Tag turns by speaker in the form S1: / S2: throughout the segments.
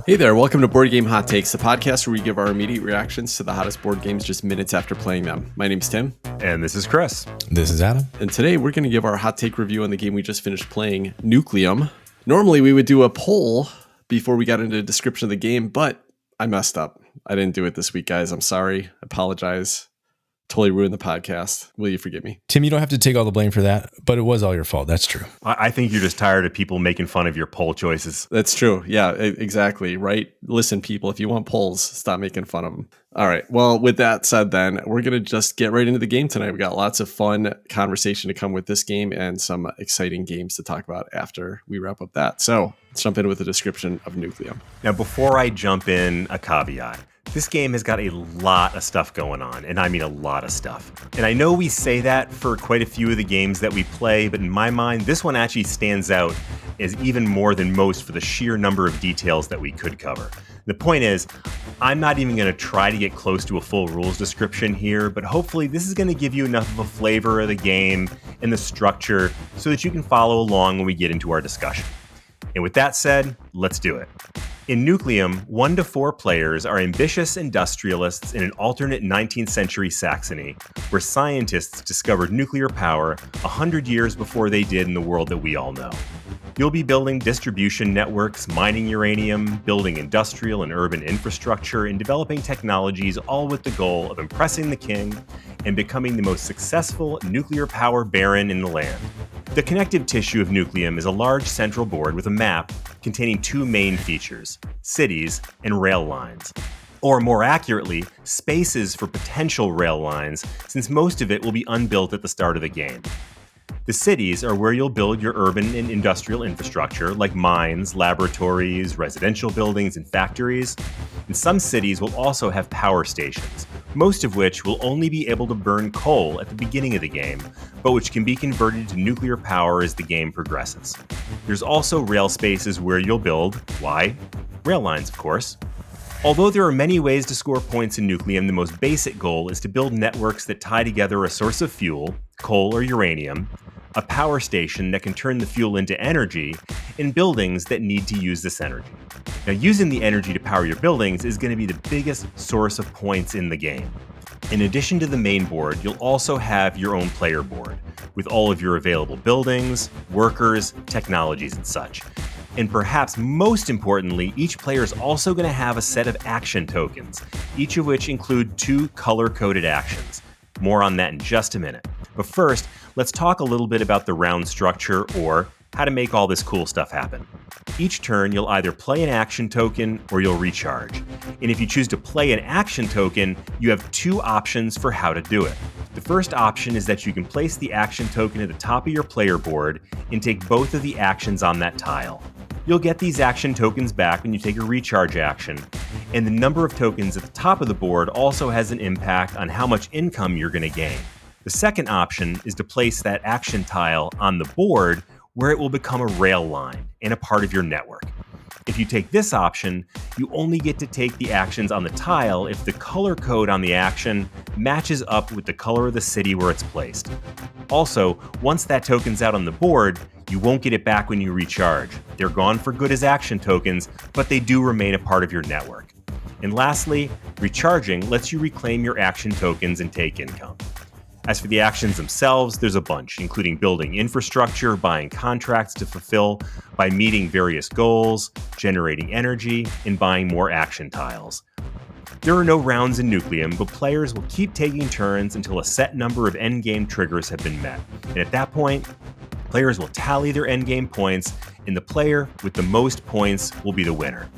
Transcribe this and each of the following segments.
S1: Hey there, welcome to Board Game Hot Takes, the podcast where we give our immediate reactions to the hottest board games just minutes after playing them. My name's Tim.
S2: And this is Chris.
S3: This is Adam.
S1: And today we're going to give our hot take review on the game we just finished playing, Nucleum. Normally we would do a poll before we got into the description of the game, but I messed up. I didn't do it this week, guys. I'm sorry. I apologize. Totally ruined the podcast. Will you forgive me?
S3: Tim, you don't have to take all the blame for that, but it was all your fault. That's true.
S2: I think you're just tired of people making fun of your poll choices.
S1: That's true. Yeah, exactly. Right? Listen, people, if you want polls, stop making fun of them. All right. Well, with that said, then, we're going to just get right into the game tonight. We got lots of fun conversation to come with this game and some exciting games to talk about after we wrap up that. So let's jump in with the description of Nucleum.
S2: Now, before I jump in, a caveat. This game has got a lot of stuff going on, and I mean a lot of stuff. And I know we say that for quite a few of the games that we play, but in my mind, this one actually stands out as even more than most for the sheer number of details that we could cover. The point is, I'm not even going to try to get close to a full rules description here, but hopefully this is going to give you enough of a flavor of the game and the structure so that you can follow along when we get into our discussion. And with that said, let's do it. In Nucleum, 1 to 4 players are ambitious industrialists in an alternate 19th century Saxony, where scientists discovered nuclear power 100 years before they did in the world that we all know. You'll be building distribution networks, mining uranium, building industrial and urban infrastructure, and developing technologies, all with the goal of impressing the king and becoming the most successful nuclear power baron in the land. The connective tissue of Nucleum is a large central board with a map containing 2 main features: cities and rail lines. Or more accurately, spaces for potential rail lines, since most of it will be unbuilt at the start of the game. The cities are where you'll build your urban and industrial infrastructure, like mines, laboratories, residential buildings, and factories. And some cities will also have power stations, most of which will only be able to burn coal at the beginning of the game, but which can be converted to nuclear power as the game progresses. There's also rail spaces where you'll build, why? Rail lines, of course. Although there are many ways to score points in Nucleum, the most basic goal is to build networks that tie together a source of fuel, coal or uranium, a power station that can turn the fuel into energy, and buildings that need to use this energy. Now, using the energy to power your buildings is going to be the biggest source of points in the game. In addition to the main board, you'll also have your own player board, with all of your available buildings, workers, technologies, and such. And perhaps most importantly, each player is also going to have a set of action tokens, each of which include 2 color-coded actions. More on that in just a minute. But first, let's talk a little bit about the round structure, or how to make all this cool stuff happen. Each turn, you'll either play an action token or you'll recharge. And if you choose to play an action token, you have 2 options for how to do it. The first option is that you can place the action token at the top of your player board and take both of the actions on that tile. You'll get these action tokens back when you take a recharge action, and the number of tokens at the top of the board also has an impact on how much income you're going to gain. The second option is to place that action tile on the board where it will become a rail line and a part of your network. If you take this option, you only get to take the actions on the tile if the color code on the action matches up with the color of the city where it's placed. Also, once that token's out on the board, you won't get it back when you recharge. They're gone for good as action tokens, but they do remain a part of your network. And lastly, recharging lets you reclaim your action tokens and take income. As for the actions themselves, there's a bunch, including building infrastructure, buying contracts to fulfill by meeting various goals, generating energy, and buying more action tiles. There are no rounds in Nucleum, but players will keep taking turns until a set number of endgame triggers have been met. And at that point, players will tally their endgame points, and the player with the most points will be the winner.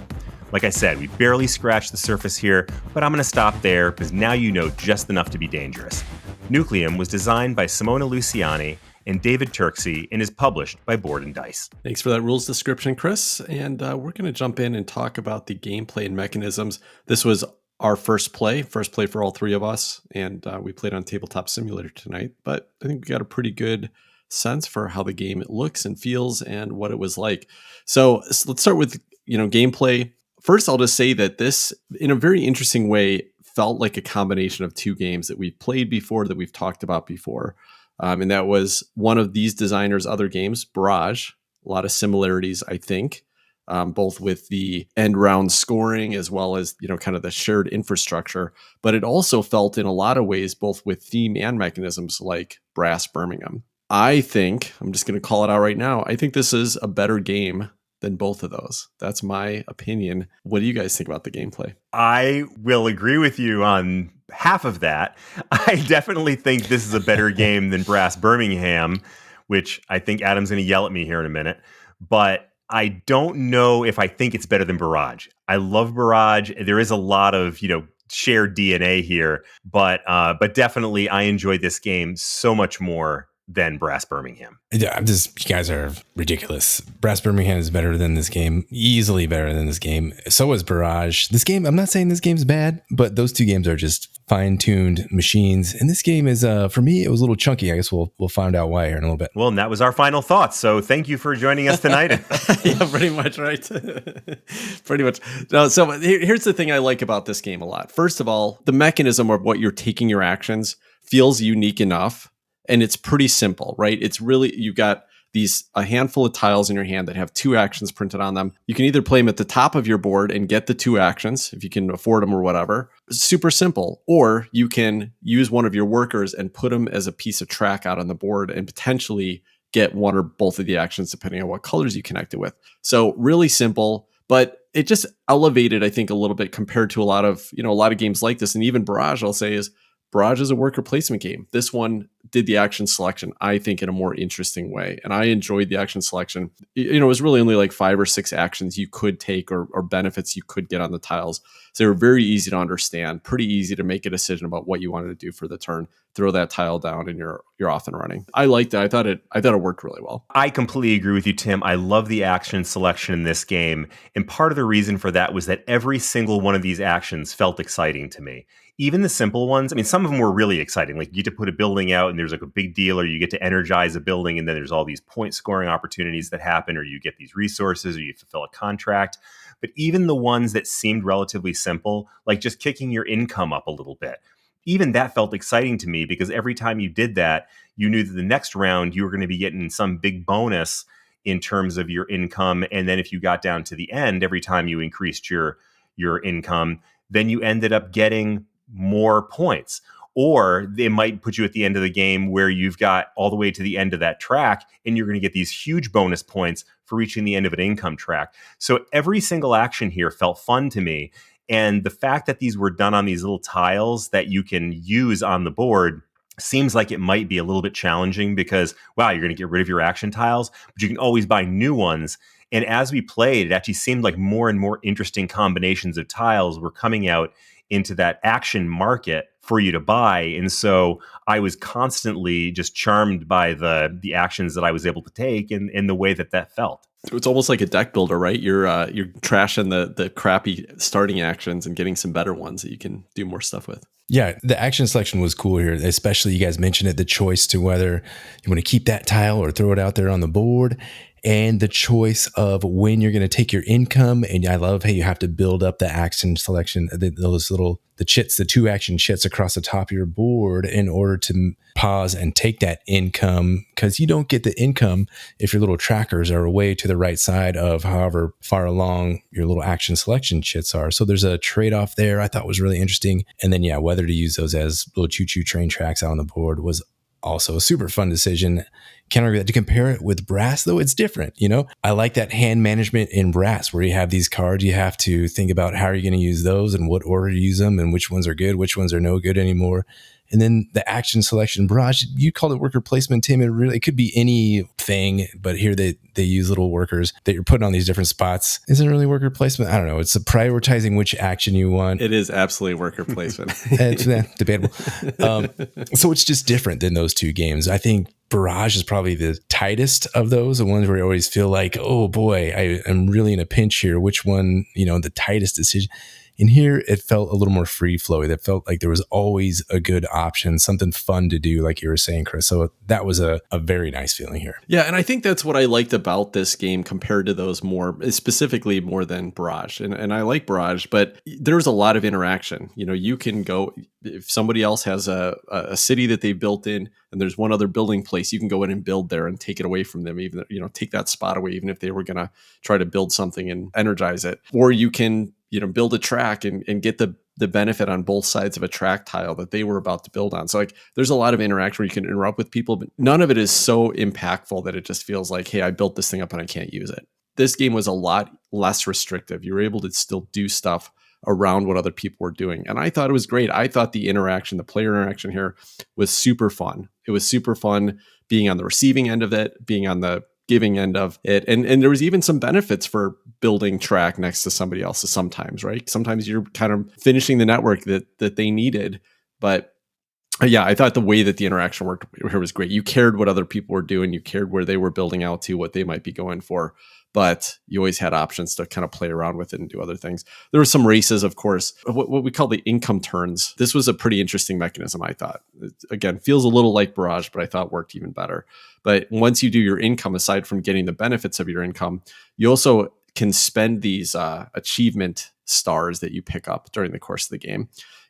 S2: Like I said, we barely scratched the surface here, but I'm going to stop there because now you know just enough to be dangerous. Nucleum was designed by Simona Luciani and David Turksey and is published by Board & Dice.
S1: Thanks for that rules description, Chris. And we're going to jump in and talk about the gameplay and mechanisms. This was our first play for all 3 of us, and we played on Tabletop Simulator tonight. But I think we got a pretty good sense for how the game looks and feels and what it was like. So let's start with gameplay. First, I'll just say that this, in a very interesting way, felt like a combination of 2 games that we've played before, that we've talked about before. And that was one of these designers' other games, Barrage. A lot of similarities, I think. both with the end round scoring as well as, kind of the shared infrastructure. But it also felt in a lot of ways, both with theme and mechanisms like Brass Birmingham. I think, I'm just going to call it out right now, I think this is a better game than both of those. That's my opinion. What do you guys think about the gameplay?
S2: I will agree with you on half of that. I definitely think this is a better game than Brass Birmingham, which I think Adam's going to yell at me here in a minute. But I don't know if I think it's better than Barrage. I love Barrage. There is a lot of, shared DNA here, but definitely I enjoyed this game so much more than Brass Birmingham.
S3: Yeah, you guys are ridiculous. Brass Birmingham is better than this game, easily better than this game. So is Barrage. This game, I'm not saying this game's bad, but those two games are just fine-tuned machines. And this game is, for me, it was a little chunky. I guess we'll find out why here in a little bit.
S2: Well, and that was our final thoughts. So thank you for joining us tonight.
S1: Yeah, pretty much, right? Pretty much. No, so here's the thing I like about this game a lot. First of all, the mechanism of what you're taking your actions feels unique enough. And it's pretty simple, right? It's really, you've got a handful of tiles in your hand that have 2 actions printed on them. You can either play them at the top of your board and get the 2 actions if you can afford them or whatever. Super simple. Or you can use one of your workers and put them as a piece of track out on the board and potentially get one or both of the actions depending on what colors you connect it with. So really simple, but it just elevated, I think, a little bit compared to a lot of games like this. And even Barrage, I'll say, is Barrage is a worker placement game. This one did the action selection, I think, in a more interesting way. And I enjoyed the action selection. It was really only like 5 or 6 actions you could take or benefits you could get on the tiles. So they were very easy to understand, pretty easy to make a decision about what you wanted to do for the turn. Throw that tile down and you're off and running. I liked it. I thought it worked really well.
S2: I completely agree with you, Tim. I love the action selection in this game. And part of the reason for that was that every single one of these actions felt exciting to me. Even the simple ones, I mean, some of them were really exciting. Like you get to put a building out and there's like a big deal, or you get to energize a building and then there's all these point scoring opportunities that happen, or you get these resources, or you fulfill a contract. But even the ones that seemed relatively simple, like just kicking your income up a little bit, even that felt exciting to me because every time you did that, you knew that the next round you were going to be getting some big bonus in terms of your income. And then if you got down to the end, every time you increased your income, then you ended up getting more points. Or they might put you at the end of the game where you've got all the way to the end of that track and you're going to get these huge bonus points for reaching the end of an income track. So every single action here felt fun to me. And the fact that these were done on these little tiles that you can use on the board seems like it might be a little bit challenging because, wow, you're going to get rid of your action tiles, but you can always buy new ones. And as we played, it actually seemed like more and more interesting combinations of tiles were coming out into that action market for you to buy. And so I was constantly just charmed by the actions that I was able to take and the way that felt.
S1: It's almost like a deck builder, right? You're trashing the crappy starting actions and getting some better ones that you can do more stuff with.
S3: Yeah, the action selection was cool here, especially you guys mentioned it, the choice to whether you want to keep that tile or throw it out there on the board, and the choice of when you're going to take your income. And I love how you have to build up the action selection, the chits, the 2 action chits across the top of your board in order to pause and take that income, because you don't get the income if your little trackers are way to the right side of however far along your little action selection chits are. So there's a trade-off there I thought was really interesting. And then, yeah, whether to use those as little choo-choo train tracks out on the board was also a super fun decision. Can't argue that. To compare it with Brass, though, it's different. I like that hand management in Brass where you have these cards. You have to think about how are you going to use those and what order to use them and which ones are good, which ones are no good anymore. And then the action selection, Barrage, you called it worker placement, Tim. It could be anything, but here they use little workers that you're putting on these different spots. Isn't it really worker placement? I don't know. It's prioritizing which action you want.
S1: It is absolutely worker placement.
S3: It's debatable. So it's just different than those two games. I think Barrage is probably the tightest of those, the ones where you always feel like, oh boy, I'm really in a pinch here. Which one, the tightest decision. In here, it felt a little more free flowy. That felt like there was always a good option, something fun to do, like you were saying, Chris. So that was a very nice feeling here.
S1: Yeah, and I think that's what I liked about this game compared to those specifically more than Barrage. And I like Barrage, but there's a lot of interaction. You can go, if somebody else has a city that they built in and there's one other building place, you can go in and build there and take it away from them, even, take that spot away, even if they were going to try to build something and energize it. Or you can, build a track and get the benefit on both sides of a track tile that they were about to build on. So like there's a lot of interaction where you can interrupt with people, but none of it is so impactful that it just feels like, hey, I built this thing up and I can't use it. This game was a lot less restrictive. You were able to still do stuff around what other people were doing. And I thought it was great. I thought the player interaction here was super fun. It was super fun being on the receiving end of it, being on the giving end of it. And there was even some benefits for building track next to somebody else's sometimes, right? Sometimes you're kind of finishing the network that they needed. But yeah, I thought the way that the interaction worked here was great. You cared what other people were doing. You cared where they were building out to, what they might be going for. But you always had options to kind of play around with it and do other things. There were some races, of course, what we call the income turns. This was a pretty interesting mechanism, I thought. It, again, feels a little like Barrage, but I thought worked even better. But once you do your income, aside from getting the benefits of your income, you also can spend these achievement stars that you pick up during the course of the game.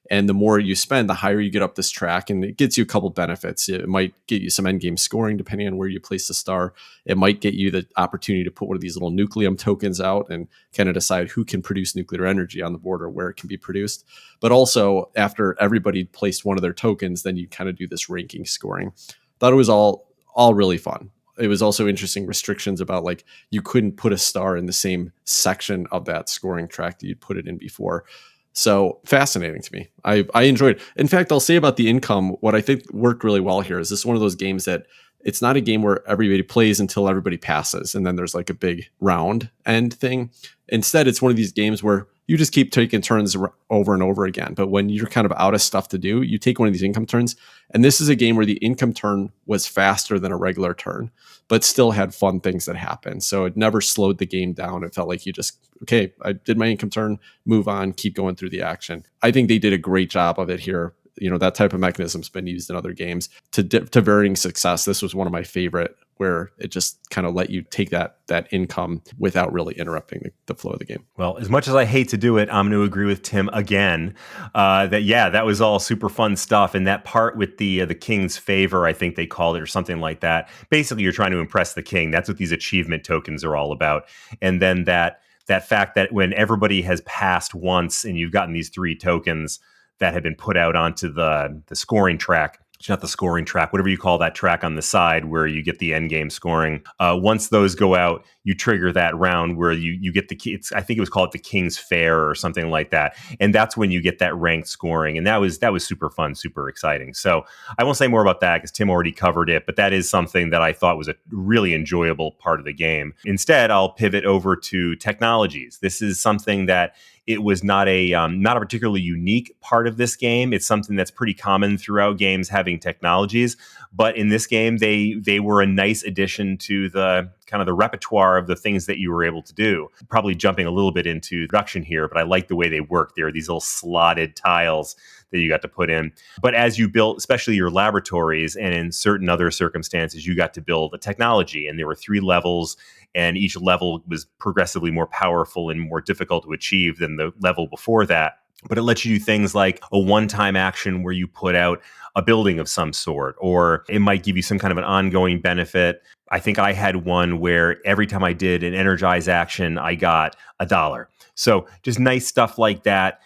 S1: And the more you spend, the higher you get up this track, and it gets you a couple benefits. It might get you some end game scoring depending on where you place the star. It might get you the opportunity to put one of these little nucleum tokens out and kind of decide who can produce nuclear energy on the board or where it can be produced. But also, after everybody placed one of their tokens, then you kind of do this ranking scoring. Thought it was all really fun. It was also interesting restrictions about like you couldn't put a star in the same section of that scoring track that you'd put it in before. So fascinating to me. I enjoyed it. In fact, I'll say about the income, what I think worked really well here is this is one of those games that it's not a game where everybody plays until everybody passes and then there's like a big round end thing. Instead, it's one of these games where you just keep taking turns over and over again. But when you're kind of out of stuff to do, you take one of these income turns. And this is a game where the income turn was faster than a regular turn, but still had fun things that happened. So it never slowed the game down. It felt like you just, okay, I did my income turn, move on, keep going through the action. I think they did a great job of it here. That type of mechanism's been used in other games to varying success. This was one of my favorite, where it just kind of let you take that income without really interrupting the flow of the game.
S2: Well, as much as I hate to do it, I'm going to agree with Tim again. That was all super fun stuff. And that part with the king's favor, I think they called it, or something like that. Basically, you're trying to impress the king. That's what these achievement tokens are all about. And then that fact that when everybody has passed once and you've gotten these 3 tokens that have been put out onto the scoring track. It's not the scoring track, whatever you call that track on the side where you get the end game scoring. Once those go out, you trigger that round where you get the I think it was called the King's Fair or something like that. And that's when you get that ranked scoring. And that was super fun, super exciting. So I won't say more about that because Tim already covered it, but that is something that I thought was a really enjoyable part of the game. Instead, I'll pivot over to technologies. This is something that it was not a particularly unique part of this game. It's something that's pretty common throughout games having technologies. But in this game, they were a nice addition to the kind of the repertoire of the things that you were able to do. Probably jumping a little bit into production here, but I like the way they work. There are these little slotted tiles that you got to put in. But as you built, especially your laboratories and in certain other circumstances, you got to build a technology. And there were 3 levels, and each level was progressively more powerful and more difficult to achieve than the level before that. But it lets you do things like a one-time action where you put out a building of some sort, or it might give you some kind of an ongoing benefit. I think I had one where every time I did an energize action, I got $1. So just nice stuff like that.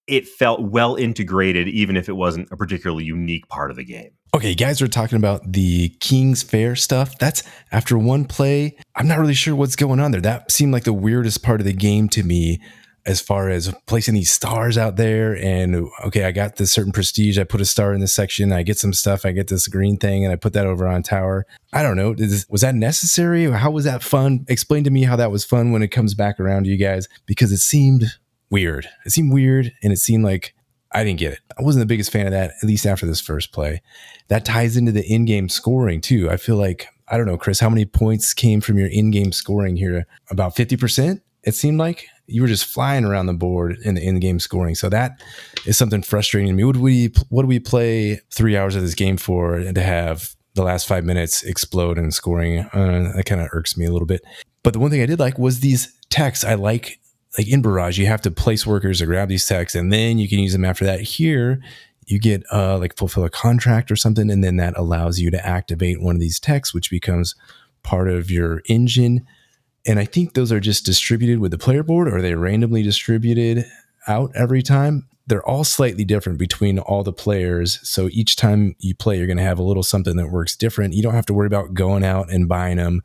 S2: It felt well integrated, even if it wasn't a particularly unique part of the game.
S3: Okay, you guys are talking about the King's Fair stuff. That's after one play. I'm not really sure what's going on there. That seemed like the weirdest part of the game to me, as far as placing these stars out there. And okay, I got this certain prestige. I put a star in this section. I get some stuff. I get this green thing and I put that over on tower. I don't know. Was that necessary? How was that fun? Explain to me how that was fun when it comes back around to you guys, because it seemed weird. It seemed weird, and it seemed like I didn't get it. I wasn't the biggest fan of that, at least after this first play. That ties into the in-game scoring too. I feel like, I don't know, Chris, how many points came from your in-game scoring here? About 50%, it seemed like. You were just flying around the board in the in-game scoring. So that is something frustrating to me. What do we play 3 hours of this game for, and to have the last 5 minutes explode in scoring? That kind of irks me a little bit. But the one thing I did like was these techs. I like in Barrage, you have to place workers to grab these techs, and then you can use them after that. Here, you get like fulfill a contract or something, and then that allows you to activate one of these techs, which becomes part of your engine. And I think those are just distributed with the player board, or are they randomly distributed out every time? They're all slightly different between all the players. So each time you play, you're going to have a little something that works different. You don't have to worry about going out and buying them.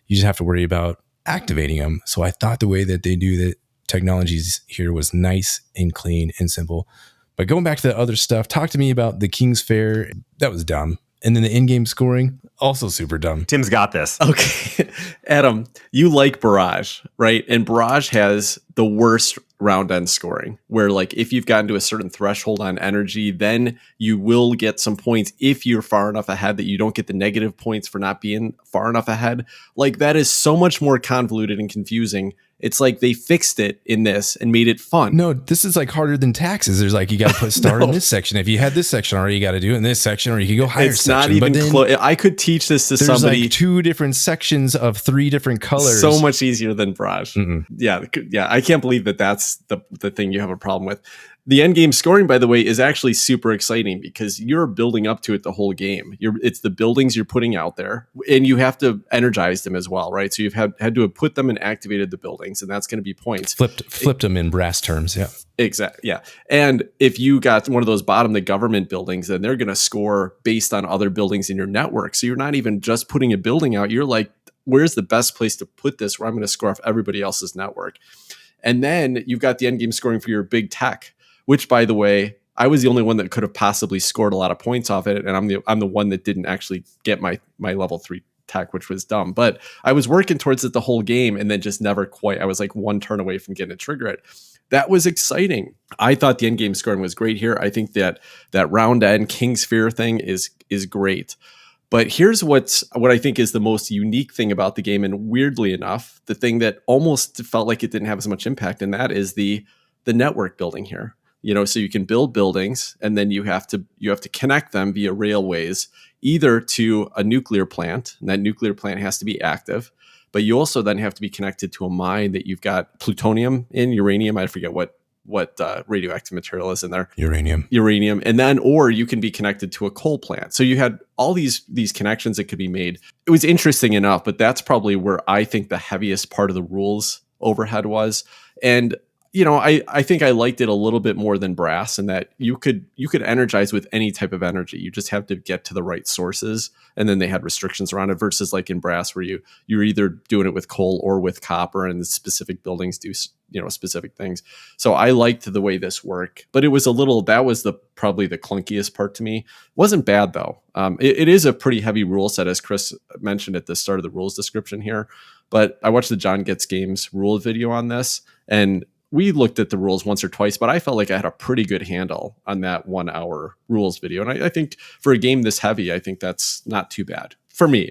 S3: You just have to worry about activating them. So I thought the way that they do the technologies here was nice and clean and simple. But going back to the other stuff, talk to me about the King's Fair. That was dumb. And then the in-game scoring, also super dumb.
S2: Tim's got this.
S1: Okay. Adam, you like Barrage, right? And Barrage has the worst round end scoring, where like if you've gotten to a certain threshold on energy, then you will get some points if you're far enough ahead that you don't get the negative points for not being far enough ahead. Like that is so much more convoluted and confusing. It's like they fixed it in this and made it fun.
S3: No, this is like harder than taxes. There's like, you got to put star in this section. If you had this section already, you got to do it in this section, or you can go higher
S1: It's
S3: section.
S1: not even close. I could teach this to
S3: there's
S1: somebody.
S3: like 2 different sections of 3 different colors.
S1: So much easier than Barrage.
S3: Mm-mm.
S1: Yeah. I can't believe that that's the thing you have a problem with. The end game scoring, by the way, is actually super exciting because you're building up to it the whole game. It's the buildings you're putting out there, and you have to energize them as well, right? So you've had to have put them and activated the buildings, and that's going to be points.
S3: Flipped them in brass terms, yeah.
S1: Exactly, yeah. And if you got one of those the government buildings, then they're going to score based on other buildings in your network. So you're not even just putting a building out. You're like, where's the best place to put this where I'm going to score off everybody else's network? And then you've got the end game scoring for your big tech, which, by the way, I was the only one that could have possibly scored a lot of points off it, and I'm the one that didn't actually get my level 3 tech, which was dumb. But I was working towards it the whole game, and then just never quite. I was like one turn away from getting to trigger it. That was exciting. I thought the end game scoring was great here. I think that round end King's Fair thing is great. But here's what I think is the most unique thing about the game, and weirdly enough, the thing that almost felt like it didn't have as much impact, and that is the network building here. So you can build buildings, and then you have to connect them via railways, either to a nuclear plant, and that nuclear plant has to be active, but you also then have to be connected to a mine that you've got plutonium in, uranium. I forget what radioactive material is in there. Uranium. And then, or you can be connected to a coal plant. So you had all these connections that could be made. It was interesting enough, but that's probably where I think the heaviest part of the rules overhead was. And I think I liked it a little bit more than Brass, in that you could energize with any type of energy. You just have to get to the right sources, and then they had restrictions around it, versus like in Brass where you're either doing it with coal or with copper, and the specific buildings do specific things. So I liked the way this worked, but it was that was probably the clunkiest part to me. It wasn't bad though. It is a pretty heavy rule set, as Chris mentioned at the start of the rules description here. But I watched the John Gets Games rule video on this, and we looked at the rules once or twice, but I felt like I had a pretty good handle on that 1 hour rules video. And I think for a game this heavy, I think that's not too bad for me.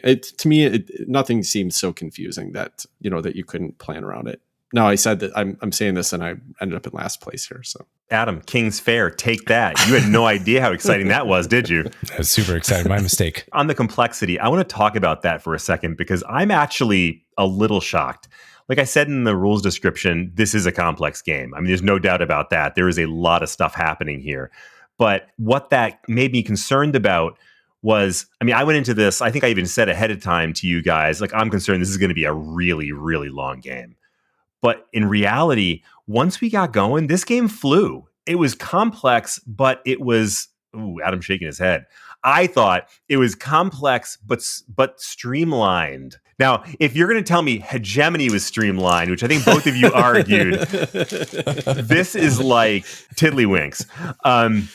S1: Nothing seemed so confusing that you couldn't plan around it. Now, I said that I'm saying this, and I ended up in last place here. So,
S2: Adam, King's Fair, take that. You had no idea how exciting that was, did you?
S3: I was super excited. My mistake.
S2: On the complexity, I want to talk about that for a second, because I'm actually a little shocked. Like I said in the rules description, this is a complex game. I mean, there's no doubt about that. There is a lot of stuff happening here. But what that made me concerned about was, I went into this, I think I even said ahead of time to you guys, like, I'm concerned this is going to be a really, really long game. But in reality, once we got going, this game flew. It was complex, but it was, Adam's shaking his head. I thought it was complex, but streamlined. Now, if you're going to tell me hegemony was streamlined, which I think both of you argued, this is like tiddlywinks.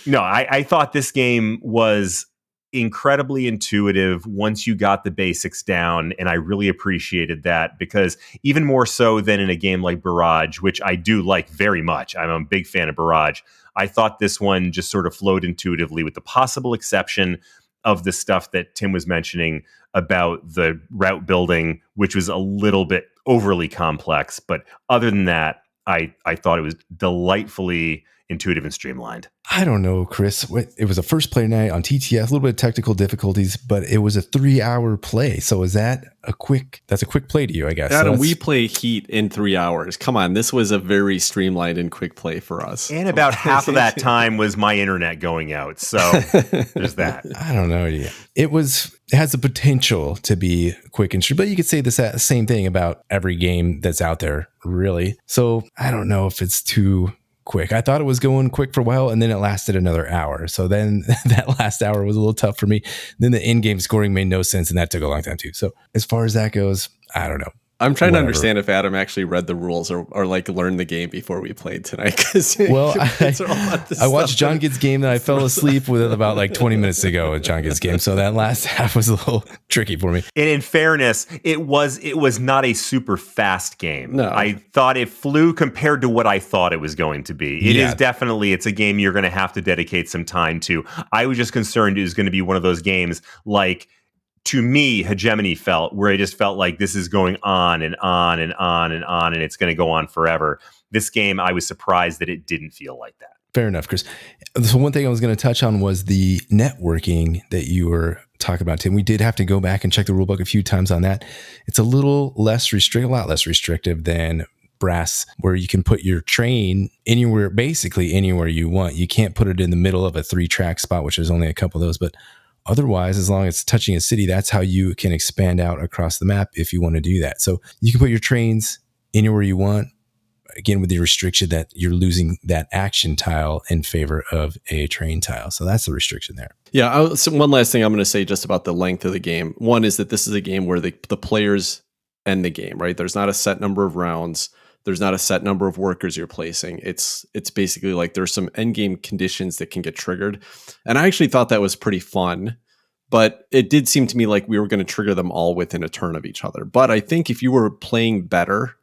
S2: No, I thought this game was incredibly intuitive once you got the basics down, and I really appreciated that, because even more so than in a game like Barrage, which I do like very much, I'm a big fan of Barrage, I thought this one just sort of flowed intuitively, with the possible exception of the stuff that Tim was mentioning about the route building, which was a little bit overly complex. But other than that, I thought it was delightfully intuitive and streamlined.
S3: I don't know, Chris. It was a first play night on TTS, a little bit of technical difficulties, but it was a 3-hour play. So is that that's a quick play to you, I guess.
S1: Adam,
S3: so
S1: we play Heat in 3 hours. Come on, this was a very streamlined and quick play for us.
S2: And about half of that time was my internet going out. So there's that.
S3: I don't know. It has the potential to be quick and streamlined, but you could say the same thing about every game that's out there, really. So I don't know if it's too quick. I thought it was going quick for a while, and then it lasted another hour. So then that last hour was a little tough for me. Then the in-game scoring made no sense, and that took a long time too. So as far as that goes, I don't know.
S1: I'm trying to understand if Adam actually read the rules or like learned the game before we played tonight.
S3: Well, I watched John Gitt's game, and I fell asleep with it about like 20 minutes ago with John Gitt's game. So that last half was a little tricky for me.
S2: And in fairness, it was not a super fast game.
S1: No.
S2: I thought it flew compared to what I thought it was going to be. It is definitely, it's a game you're going to have to dedicate some time to. I was just concerned it was going to be one of those games like, to me, Hegemony felt, where I just felt like this is going on and on and on and on, and it's going to go on forever. This game, I was surprised that it didn't feel like that.
S3: Fair enough, Chris. So one thing I was going to touch on was the networking that you were talking about, Tim. We did have to go back and check the rulebook a few times on that. It's a little less restrictive, a lot less restrictive than Brass, where you can put your train anywhere, basically anywhere you want. You can't put it in the middle of a 3-track spot, which is only a couple of those, but otherwise, as long as it's touching a city, that's how you can expand out across the map if you want to do that. So you can put your trains anywhere you want, again, with the restriction that you're losing that action tile in favor of a train tile. So that's the restriction there.
S1: Yeah. So one last thing I'm going to say just about the length of the game. One is that this is a game where the players end the game, right? There's not a set number of rounds. There's not a set number of workers you're placing. It's basically like there's some end game conditions that can get triggered. And I actually thought that was pretty fun, but it did seem to me like we were going to trigger them all within a turn of each other. But I think if you were playing better,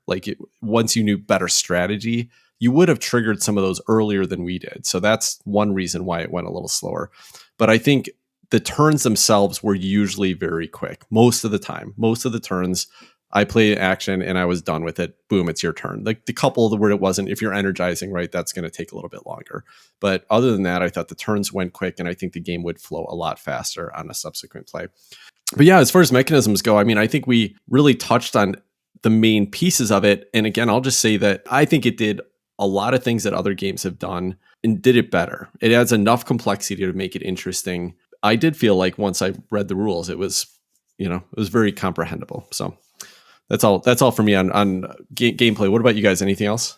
S1: once you knew better strategy, you would have triggered some of those earlier than we did. So that's one reason why it went a little slower. But I think the turns themselves were usually very quick. Most of the time, most of the turns, I play action and I was done with it. Boom, it's your turn. Like the couple where it wasn't, if you're energizing, right, that's going to take a little bit longer. But other than that, I thought the turns went quick, and I think the game would flow a lot faster on a subsequent play. But yeah, as far as mechanisms go, I mean, I think we really touched on the main pieces of it. And again, I'll just say that I think it did a lot of things that other games have done and did it better. It adds enough complexity to make it interesting. I did feel like once I read the rules, it was very comprehensible. So That's all for me on gameplay. What about you guys? Anything else?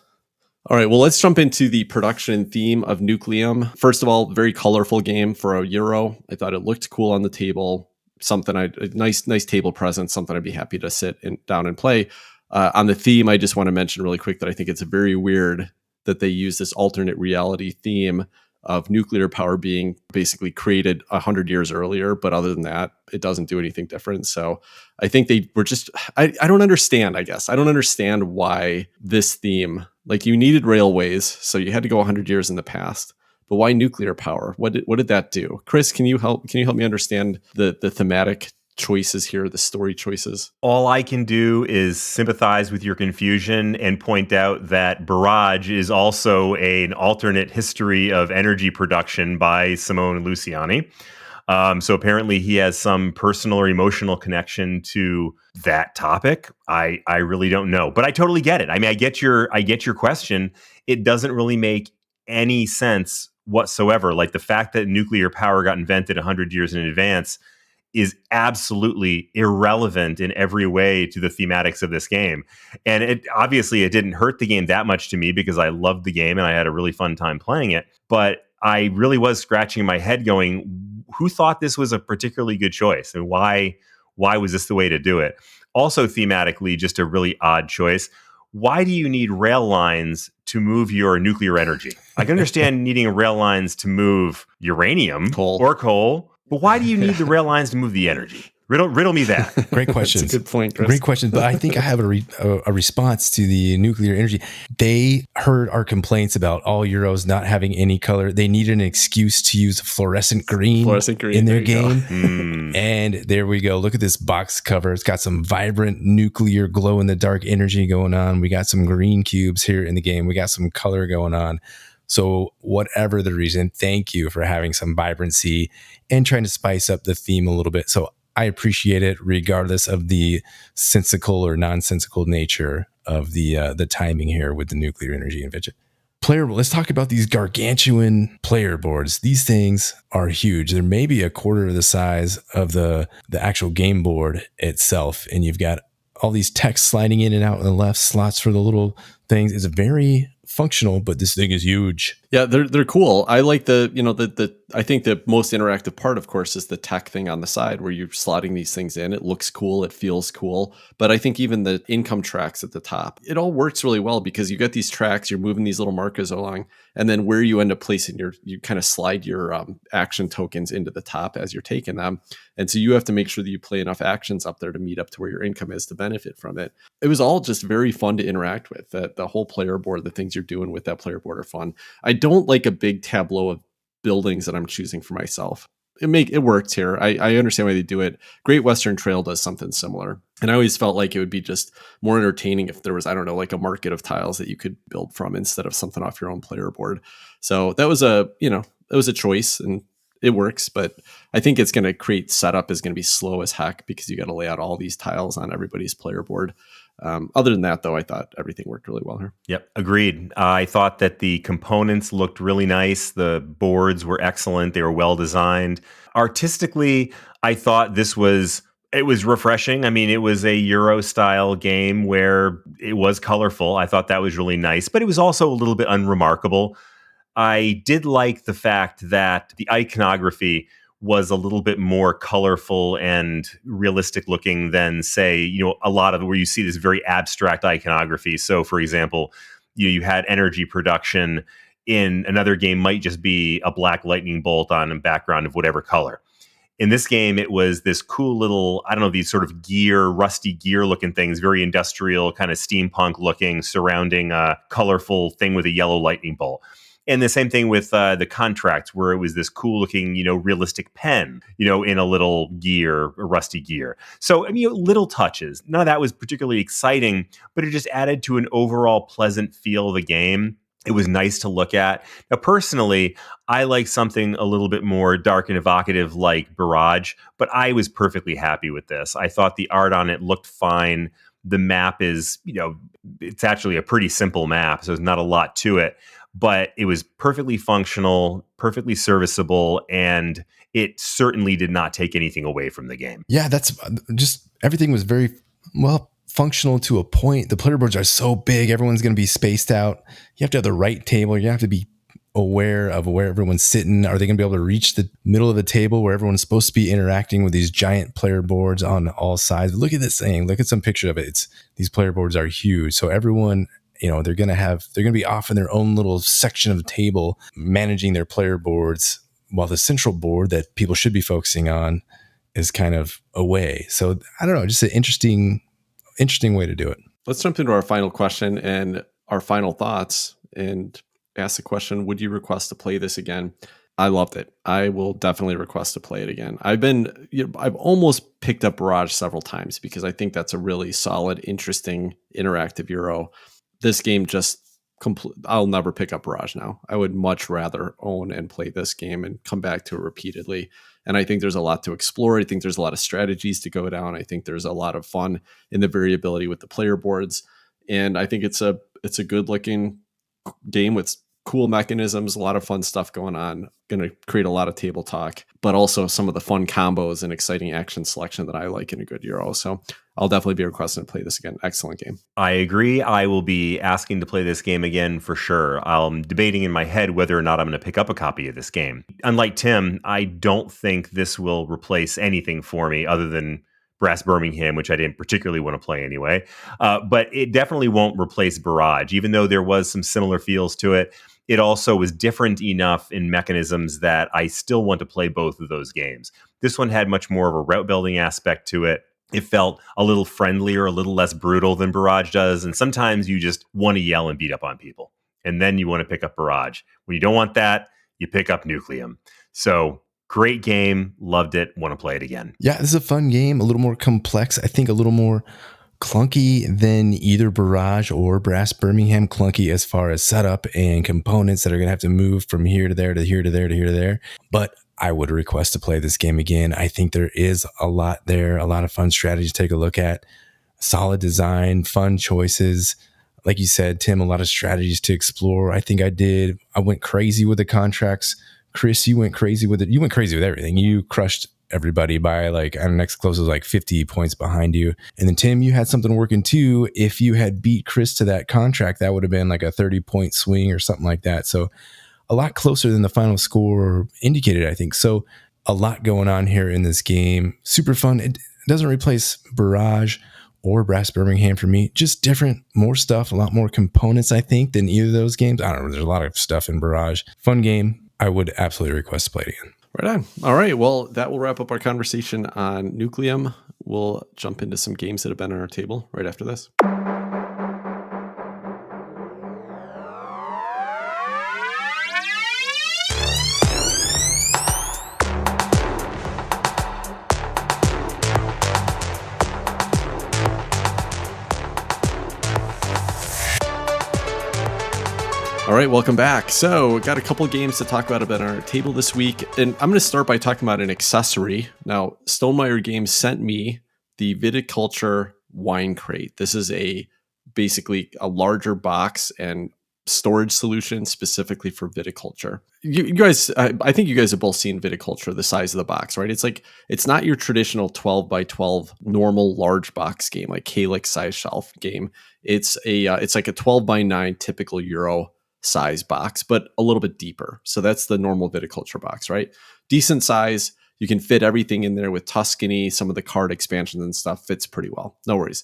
S1: All right, well, let's jump into the production theme of Nucleum. First of all, very colorful game for a Euro. I thought it looked cool on the table. A nice table presence, something I'd be happy to sit down and play. On the theme, I just want to mention really quick that I think it's very weird that they use this alternate reality theme of nuclear power being basically created 100 years earlier. But other than that, it doesn't do anything different. So I think they were just, I don't understand, I guess. I don't understand why this theme, like you needed railways, so you had to go 100 years in the past. But why nuclear power? What did that do? Chris, can you help me understand the thematic choices here, the story choices?
S2: All I can do is sympathize with your confusion and point out that Barrage is also an alternate history of energy production by Simone Luciani. So apparently he has some personal or emotional connection to that topic. I really don't know, but I totally get it. I mean, I get your question. It doesn't really make any sense whatsoever. Like the fact that nuclear power got invented 100 years in advance is absolutely irrelevant in every way to the thematics of this game. And it didn't hurt the game that much to me because I loved the game and I had a really fun time playing it. But I really was scratching my head going, who thought this was a particularly good choice? And why was this the way to do it? Also thematically, just a really odd choice. Why do you need rail lines to move your nuclear energy? I can understand needing rail lines to move uranium or coal. But why do you need the rail lines to move the energy? Riddle me that.
S3: Great questions.
S1: That's a good point, Chris.
S3: Great question. But I think I have a response to the nuclear energy. They heard our complaints about all Euros not having any color. They needed an excuse to use fluorescent green in their game. And there we go. Look at this box cover. It's got some vibrant nuclear glow-in-the-dark energy going on. We got some green cubes here in the game. We got some color going on. So whatever the reason, thank you for having some vibrancy and trying to spice up the theme a little bit. So I appreciate it regardless of the sensical or nonsensical nature of the timing here with the nuclear energy and Viticulture. Let's talk about these gargantuan player boards. These things are huge. They're maybe a quarter of the size of the actual game board itself. And you've got all these text sliding in and out on the left, slots for the little things. It's very functional, but this thing is huge.
S1: Yeah, they're cool. I like the I think the most interactive part, of course, is the tech thing on the side where you're slotting these things in. It looks cool, it feels cool. But I think even the income tracks at the top, it all works really well because you get these tracks, you're moving these little markers along, and then where you end up placing you kind of slide your action tokens into the top as you're taking them. And so you have to make sure that you play enough actions up there to meet up to where your income is to benefit from it. It was all just very fun to interact with. The whole player board, the things you're doing with that player board are fun. I don't like a big tableau of buildings that I'm choosing for myself. It works here. I understand why they do it. Great Western Trail does something similar. And I always felt like it would be just more entertaining if there was, I don't know, like a market of tiles that you could build from instead of something off your own player board. So that was a choice and it works, but I think it's going to create setup is going to be slow as heck because you got to lay out all these tiles on everybody's player board. Other than that, though, I thought everything worked really well here.
S2: Yep, agreed. I thought that the components looked really nice. The boards were excellent. They were well designed. Artistically, I thought it was refreshing. I mean, it was a Euro style game where it was colorful. I thought that was really nice, but it was also a little bit unremarkable. I did like the fact that the iconography was a little bit more colorful and realistic looking than, say, a lot of where you see this very abstract iconography. So, for example, you had energy production in another game might just be a black lightning bolt on a background of whatever color. In this game, it was this cool little, I don't know, these sort of rusty gear looking things, very industrial, kind of steampunk looking, surrounding a colorful thing with a yellow lightning bolt. And the same thing with the contracts, where it was this cool looking, realistic pen, in a little gear, a rusty gear. So, I mean, little touches. None of that was particularly exciting, but it just added to an overall pleasant feel of the game. It was nice to look at. Now, personally, I like something a little bit more dark and evocative like Barrage, but I was perfectly happy with this. I thought the art on it looked fine. The map is, it's actually a pretty simple map, so there's not a lot to it. But it was perfectly functional, perfectly serviceable, and it certainly did not take anything away from the game.
S3: Yeah, that's just everything was very well functional to a point. The player boards are so big, everyone's going to be spaced out. You have to have the right table. You have to be aware of where everyone's sitting. Are they going to be able to reach the middle of the table where everyone's supposed to be interacting with these giant player boards on all sides? Look at this thing. Look at some picture of it. These player boards are huge. So everyone, they're going to be off in their own little section of the table managing their player boards, while the central board that people should be focusing on is kind of away. So I don't know, just an interesting way to do it.
S1: Let's jump into our final question and our final thoughts and ask the question, would you request to play this again? I loved it. I will definitely request to play it again. I've almost picked up Barrage several times because I think that's a really solid, interesting, interactive Euro. This game I'll never pick up Barrage now. I would much rather own and play this game and come back to it repeatedly. And I think there's a lot to explore. I think there's a lot of strategies to go down. I think there's a lot of fun in the variability with the player boards. And I think it's a good looking game with cool mechanisms, a lot of fun stuff going on. Going to create a lot of table talk, but also some of the fun combos and exciting action selection that I like in a good Euro. So I'll definitely be requesting to play this again. Excellent game.
S2: I agree. I will be asking to play this game again for sure. I'm debating in my head whether or not I'm going to pick up a copy of this game. Unlike Tim, I don't think this will replace anything for me other than Brass Birmingham, which I didn't particularly want to play anyway. But it definitely won't replace Barrage, even though there was some similar feels to it. It also was different enough in mechanisms that I still want to play both of those games. This one had much more of a route building aspect to it. It felt a little friendlier, a little less brutal than Barrage does. And sometimes you just want to yell and beat up on people. And then you want to pick up Barrage. When you don't want that, you pick up Nucleum. So great game. Loved it. Want to play it again.
S3: Yeah, this is a fun game. A little more complex. I think a little more clunky than either Barrage or Brass Birmingham. Clunky as far as setup and components that are going to have to move from here to there to here to there to here to there. But I would request to play this game again. I think there is a lot there, a lot of fun strategies to take a look at. Solid design, fun choices. Like you said, Tim, a lot of strategies to explore. I think I went crazy with the contracts. Chris, you went crazy with it. You went crazy with everything. You crushed everybody by next close was like 50 points behind you. And then Tim, you had something working too. If you had beat Chris to that contract, that would have been like a 30-point swing or something like that. So a lot closer than the final score indicated, I think. So a lot going on here in this game. Super fun. It doesn't replace Barrage or Brass Birmingham for me. Just different, more stuff, a lot more components, I think, than either of those games. I don't know. There's a lot of stuff in Barrage. Fun game. I would absolutely request to play it again.
S1: Right on. All right. Well, that will wrap up our conversation on Nucleum. We'll jump into some games that have been on our table right after this. All right, welcome back. So, got a couple games to talk about on our table this week, and I'm going to start by talking about an accessory. Now, Stonemaier Games sent me the Viticulture Wine Crate. This is basically a larger box and storage solution specifically for viticulture. You guys, I think you guys have both seen Viticulture, the size of the box, right? It's not your traditional 12 by 12 normal large box game, like Calyx size shelf game. It's like a 12 by 9 typical Euro size box, but a little bit deeper. So that's the normal viticulture box, right? Decent size. You can fit everything in there with Tuscany, some of the card expansions and stuff fits pretty well. No worries.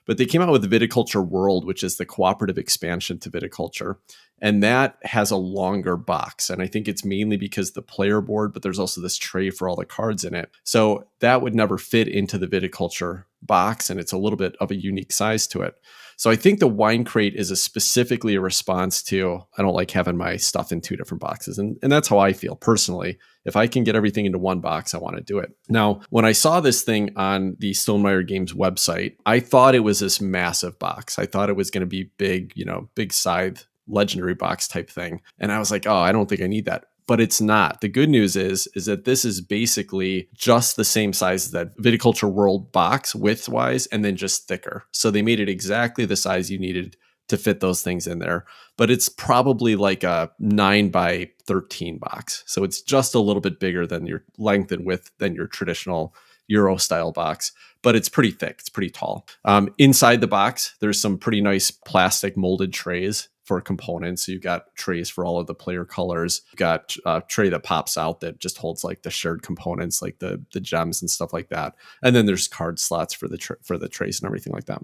S1: But they came out with the Viticulture World, which is the cooperative expansion to viticulture. And that has a longer box. And I think it's mainly because the player board, but there's also this tray for all the cards in it. So that would never fit into the viticulture box. And it's a little bit of a unique size to it. So I think the wine crate is specifically a response to, I don't like having my stuff in two different boxes. And that's how I feel personally. If I can get everything into one box, I want to do it. Now, when I saw this thing on the Stonemaier Games website, I thought it was this massive box. I thought it was going to be big, big scythe, legendary box type thing. And I was like, oh, I don't think I need that. But it's not. The good news is that this is basically just the same size as that Viticulture World box width-wise, and then just thicker. So they made it exactly the size you needed to fit those things in there. But it's probably like a 9 by 13 box. So it's just a little bit bigger than your length and width than your traditional Euro style box, but it's pretty thick. It's pretty tall. Inside the box, there's some pretty nice plastic molded trays for components. So you've got trays for all of the player colors. You've got a tray that pops out that just holds like the shared components, like the gems and stuff like that. And then there's card slots for the trays and everything like that.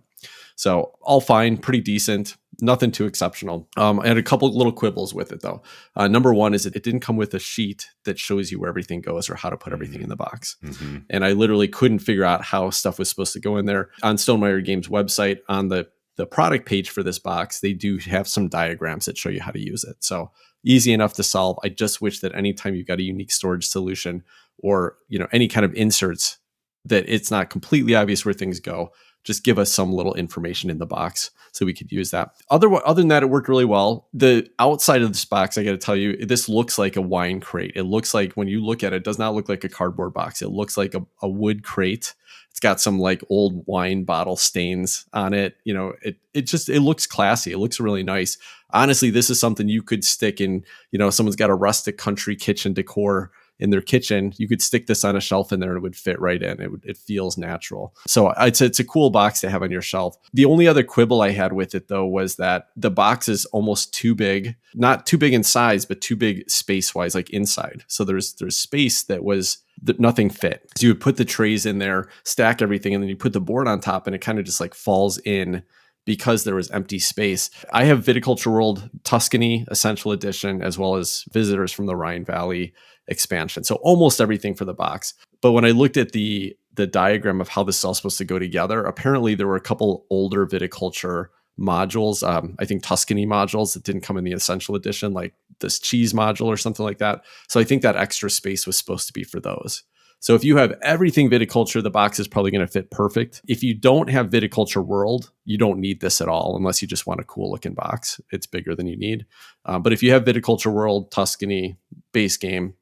S1: So all fine, pretty decent, nothing too exceptional. I had a couple little quibbles with it though. Number one is it didn't come with a sheet that shows you where everything goes or how to put everything in the box. Mm-hmm. And I literally couldn't figure out how stuff was supposed to go in there. On Stonemaier Games website, on the product page for this box, they do have some diagrams that show you how to use it. So easy enough to solve. I just wish that anytime you've got a unique storage solution or, any kind of inserts, that it's not completely obvious where things go. Just give us some little information in the box so we could use that. Other than that, it worked really well. The outside of this box, I got to tell you, this looks like a wine crate. It looks like, when you look at it, it does not look like a cardboard box. It looks like a wood crate. It's got some like old wine bottle stains on it. It looks classy. It looks really nice. Honestly, this is something you could stick in, someone's got a rustic country kitchen decor in their kitchen. You could stick this on a shelf in there and it would fit right in. It feels natural. So it's a cool box to have on your shelf. The only other quibble I had with it though was that the box is almost too big, not too big in size, but too big space wise, like inside. So there's space that nothing fit. So you would put the trays in there, stack everything, and then you put the board on top and it kind of just like falls in because there was empty space. I have Viticulture World Tuscany Essential Edition, as well as Visitors from the Rhine Valley expansion. So almost everything for the box. But when I looked at the diagram of how this is all supposed to go together, apparently there were a couple older viticulture modules, I think Tuscany modules that didn't come in the Essential Edition, like this cheese module or something like that. So I think that extra space was supposed to be for those. So if you have everything viticulture, the box is probably going to fit perfect. If you don't have Viticulture World, you don't need this at all unless you just want a cool looking box. It's bigger than you need. But if you have Viticulture World, Tuscany, base game,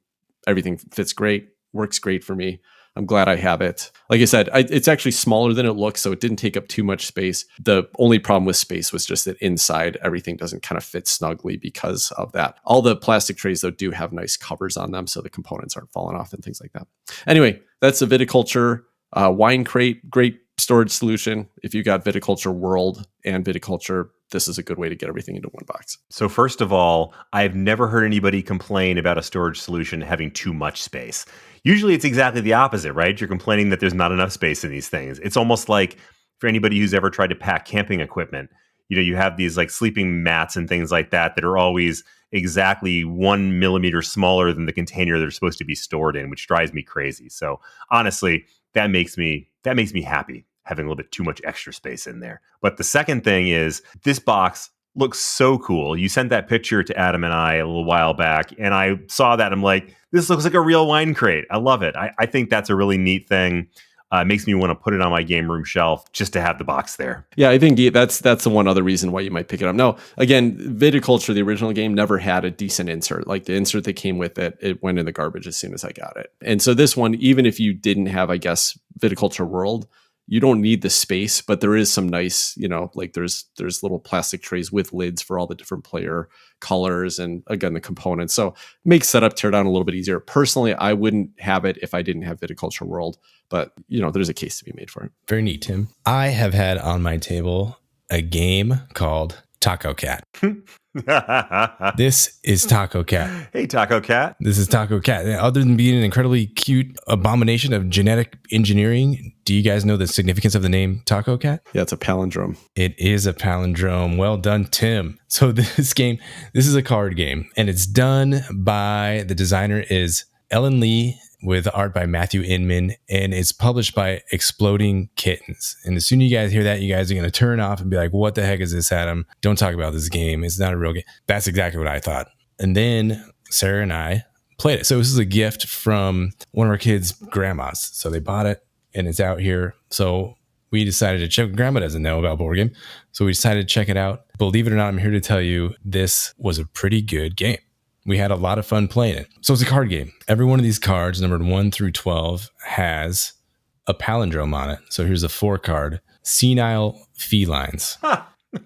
S1: everything fits great, works great for me. I'm glad I have it. Like I said, it's actually smaller than it looks, so it didn't take up too much space. The only problem with space was just that inside, everything doesn't kind of fit snugly because of that. All the plastic trays, though, do have nice covers on them, so the components aren't falling off and things like that. Anyway, that's a Viticulture Wine Crate. Great storage solution. If you got Viticulture World and Viticulture, this is a good way to get everything into one box.
S2: So first of all, I've never heard anybody complain about a storage solution having too much space. Usually it's exactly the opposite, right? You're complaining that there's not enough space in these things. It's almost like for anybody who's ever tried to pack camping equipment, you have these like sleeping mats and things like that are always exactly 1 millimeter smaller than the container they're supposed to be stored in, which drives me crazy. So honestly, that makes me happy having a little bit too much extra space in there. But the second thing is this box looks so cool. You sent that picture to Adam and I a little while back, and I saw that. I'm like, this looks like a real wine crate. I love it. I think that's a really neat thing. It makes me want to put it on my game room shelf just to have the box there.
S1: Yeah, I think that's the one other reason why you might pick it up. Now, again, Viticulture, the original game, never had a decent insert. Like the insert that came with it, it went in the garbage as soon as I got it. And so this one, even if you didn't have, I guess, Viticulture World, you don't need the space, but there is some nice, like there's little plastic trays with lids for all the different player colors and again, the components. So it makes setup, tear down a little bit easier. Personally, I wouldn't have it if I didn't have Viticulture World, but there's a case to be made for it.
S3: Very neat, Tim. I have had on my table a game called Tacocat. This is Tacocat.
S2: Hey, Tacocat.
S3: This is Tacocat. Other than being an incredibly cute abomination of genetic engineering, do you guys know the significance of the name Tacocat?
S1: Yeah, it's a palindrome.
S3: It is a palindrome. Well done, Tim. So this is a card game, and it's done by the designer is Ellen Lee with art by Matthew Inman, and it's published by Exploding Kittens. And as soon as you guys hear that, you guys are going to turn off and be like, what the heck is this, Adam? Don't talk about this game. It's not a real game. That's exactly what I thought. And then Sarah and I played it. So this is a gift from one of our kids' grandmas. So they bought it, and it's out here. So we decided to check. Grandma doesn't know about board game. So we decided to check it out. Believe it or not, I'm here to tell you this was a pretty good game. We had a lot of fun playing it. So it's a card game. Every one of these cards, numbered 1 through 12, has a palindrome on it. So here's a 4 card. Senile felines.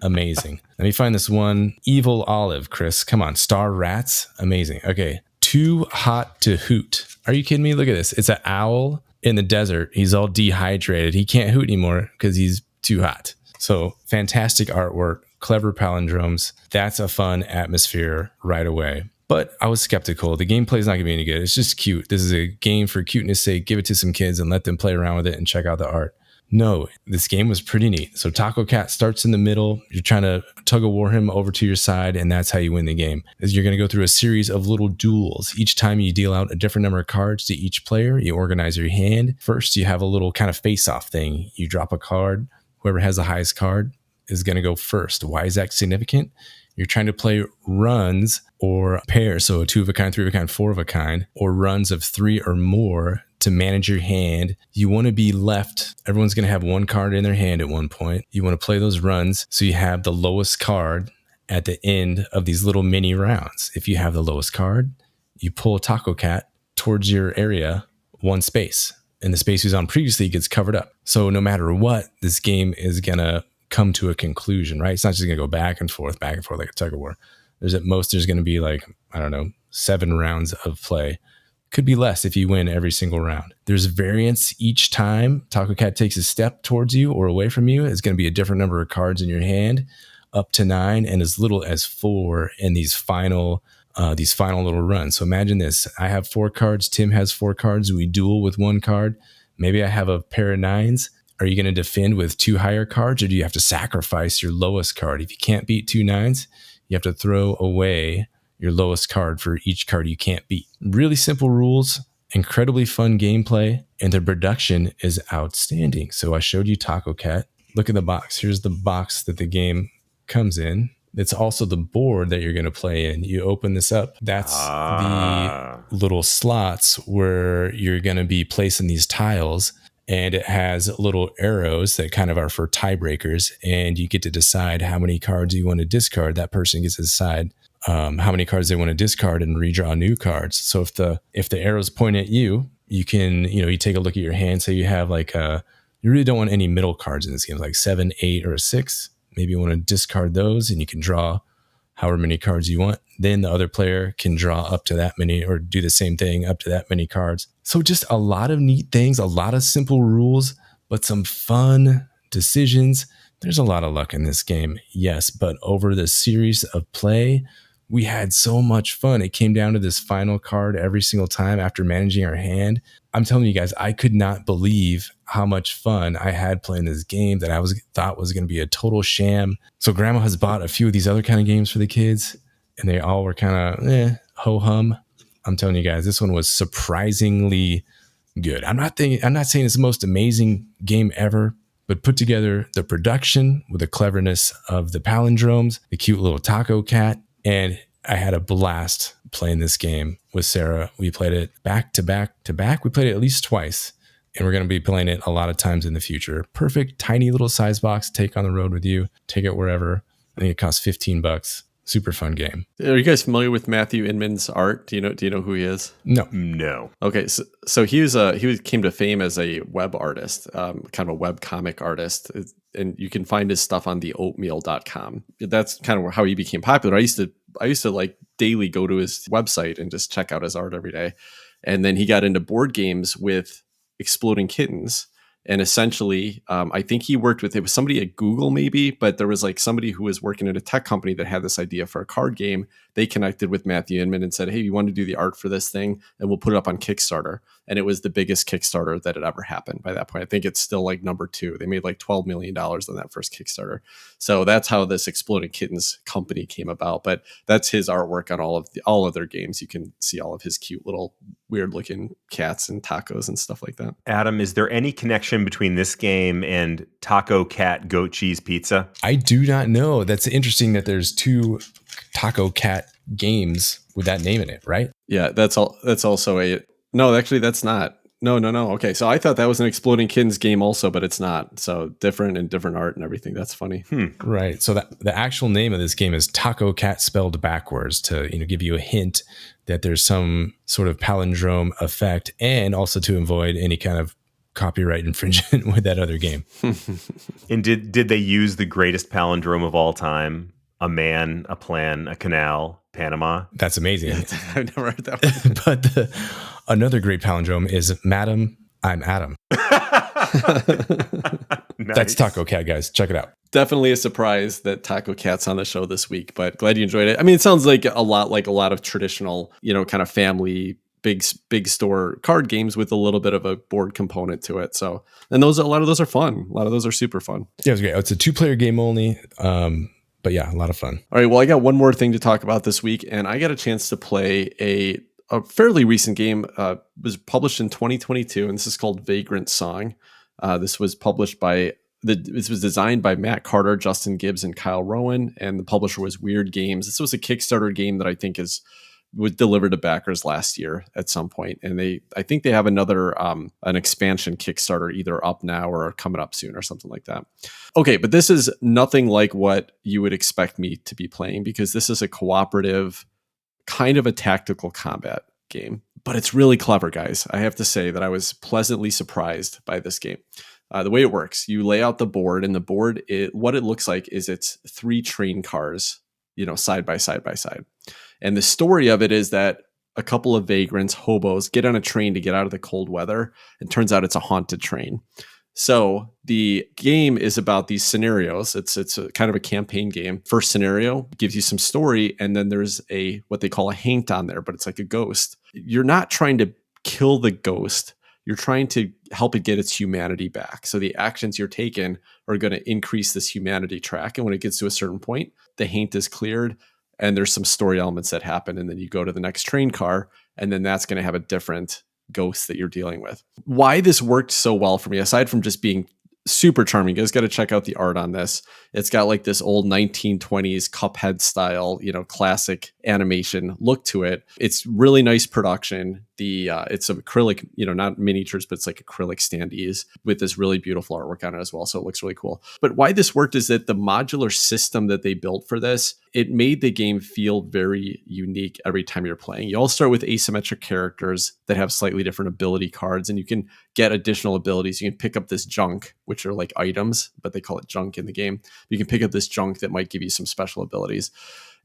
S3: Amazing. Let me find this one. Evil olive, Chris. Come on. Star rats. Amazing. Okay. Too hot to hoot. Are you kidding me? Look at this. It's an owl in the desert. He's all dehydrated. He can't hoot anymore because he's too hot. So fantastic artwork. Clever palindromes. That's a fun atmosphere right away. But I was skeptical. The gameplay is not going to be any good. It's just cute. This is a game for cuteness sake. Give it to some kids and let them play around with it and check out the art. No, this game was pretty neat. So Tacocat starts in the middle. You're trying to tug of war him over to your side, and that's how you win the game. Is you're going to go through a series of little duels. Each time you deal out a different number of cards to each player, you organize your hand. First, you have a little kind of face-off thing. You drop a card. Whoever has the highest card is going to go first. Why is that significant? You're trying to play runs or pairs, so a 2 of a kind, 3 of a kind, 4 of a kind, or runs of 3 or more to manage your hand. You want to be left. Everyone's going to have 1 card in their hand at one point. You want to play those runs so you have the lowest card at the end of these little mini rounds. If you have the lowest card, you pull a Tacocat towards your area 1 space, and the space who's on previously gets covered up. So no matter what, this game is going to come to a conclusion, right? It's not just going to go back and forth like a tug of war. There's going to be like, 7 rounds of play. Could be less if you win every single round. There's variance each time Tacocat takes a step towards you or away from you. It's going to be a different number of cards in your hand, up to 9 and as little as 4 in these final little runs. So imagine this. I have 4 cards. Tim has 4 cards. We duel with 1 card. Maybe I have a pair of 9s. Are you going to defend with 2 higher cards, or do you have to sacrifice your lowest card? If you can't beat 2 9s, you have to throw away your lowest card for each card you can't beat. Really simple rules, incredibly fun gameplay, and the production is outstanding. So I showed you Tacocat. Look at the box. Here's the box that the game comes in. It's also the board that you're going to play in. You open this up. That's the little slots where you're going to be placing these tiles. And it has little arrows that kind of are for tiebreakers. And you get to decide how many cards you want to discard. That person gets to decide how many cards they want to discard and redraw new cards. So if the arrows point at you, you can, you take a look at your hand. Say you have like you really don't want any middle cards in this game, like 7, 8, or a 6. Maybe you want to discard those and you can draw however many cards you want. Then the other player can draw up to that many or do the same thing up to that many cards. So just a lot of neat things, a lot of simple rules, but some fun decisions. There's a lot of luck in this game, yes, but over the series of play, we had so much fun. It came down to this final card every single time after managing our hand. I'm telling you guys, I could not believe how much fun I had playing this game that I thought was going to be a total sham. So Grandma has bought a few of these other kind of games for the kids, and they all were kind of ho-hum. I'm telling you guys, this one was surprisingly good. I'm not saying it's the most amazing game ever, but put together the production with the cleverness of the palindromes, the cute little taco cat, and I had a blast playing this game with Sarah. We played it back to back to back. We played it at least twice, and we're going to be playing it a lot of times in the future. Perfect, tiny little size box. Take on the road with you. Take it wherever. I think it costs $15. Super fun game.
S1: Are you guys familiar with Matthew Inman's art? Do you know who he is?
S2: No.
S1: Okay, so he came to fame as a web artist, kind of a web comic artist, and you can find his stuff on theoatmeal.com. That's kind of how he became popular. I used to like daily go to his website and just check out his art every day. And then he got into board games with Exploding Kittens. And essentially, I think he worked with, it was somebody at Google maybe, but there was like somebody who was working at a tech company that had this idea for a card game. They connected with Matthew Inman and said, hey, you want to do the art for this thing? And we'll put it up on Kickstarter. And it was the biggest Kickstarter that had ever happened by that point. I think it's still like number 2. They made like $12 million on that first Kickstarter. So that's how this Exploding Kittens company came about. But that's his artwork on all of their games. You can see all of his cute little weird looking cats and tacos and stuff like that.
S2: Adam, is there any connection between this game and Tacocat Goat Cheese Pizza?
S3: I do not know. That's interesting that there's 2 Tacocat games with that name in it, right?
S1: Yeah, that's also a... No, actually, that's not. No. Okay, so I thought that was an Exploding Kittens game also, but it's not. So different art and everything. That's funny.
S3: Right. So the actual name of this game is Tacocat Spelled Backwards, to give you a hint that there's some sort of palindrome effect, and also to avoid any kind of copyright infringement with that other game.
S2: And did they use the greatest palindrome of all time? A man, a plan, a canal, Panama.
S3: That's amazing.
S1: I've never heard that one.
S3: But another great palindrome is Madam, I'm Adam.
S2: Nice.
S3: That's Taco Cat, guys. Check it out.
S1: Definitely a surprise that Taco Cat's on the show this week, but glad you enjoyed it. I mean, it sounds like a lot of traditional, kind of family, big store card games with a little bit of a board component to it. So, and a lot of those are fun. A lot of those are super fun.
S3: Yeah, it was great. It's a 2-player game only. But yeah, a lot of fun.
S1: All right. Well, I got one more thing to talk about this week, and I got a chance to play a fairly recent game. Was published in 2022, and this is called Vagrantsong. This was designed by Matt Carter, Justin Gibbs, and Kyle Rowan, and the publisher was Weird Games. This was a Kickstarter game that I think was delivered to backers last year at some point, and I think they have another an expansion Kickstarter either up now or coming up soon or something like that. Okay, but this is nothing like what you would expect me to be playing, because this is a cooperative, kind of a tactical combat game, but it's really clever, guys. I have to say that I was pleasantly surprised by this game. The way it works, you lay out the board, and the board, what it looks like is it's 3 train cars, side by side by side. And the story of it is that a couple of vagrants, hobos, get on a train to get out of the cold weather. It turns out it's a haunted train. So the game is about these scenarios. It's a kind of a campaign game. First scenario gives you some story, and then there's what they call a haint on there, but it's like a ghost. You're not trying to kill the ghost. You're trying to help it get its humanity back. So the actions you're taking are going to increase this humanity track. And when it gets to a certain point, the haint is cleared, and there's some story elements that happen. And then you go to the next train car, and then that's going to have a different ghost that you're dealing with. Why this worked so well for me, aside from just being super charming. You guys got to check out the art on this. It's got like this old 1920s Cuphead style, classic animation look to it. It's really nice production. It's acrylic, not miniatures, but it's like acrylic standees with this really beautiful artwork on it as well. So it looks really cool. But why this worked is that the modular system that they built for this, it made the game feel very unique every time you're playing. You all start with asymmetric characters that have slightly different ability cards, and you can get additional abilities. You can pick up this junk, which are like items, but they call it junk in the game. You can pick up this junk that might give you some special abilities.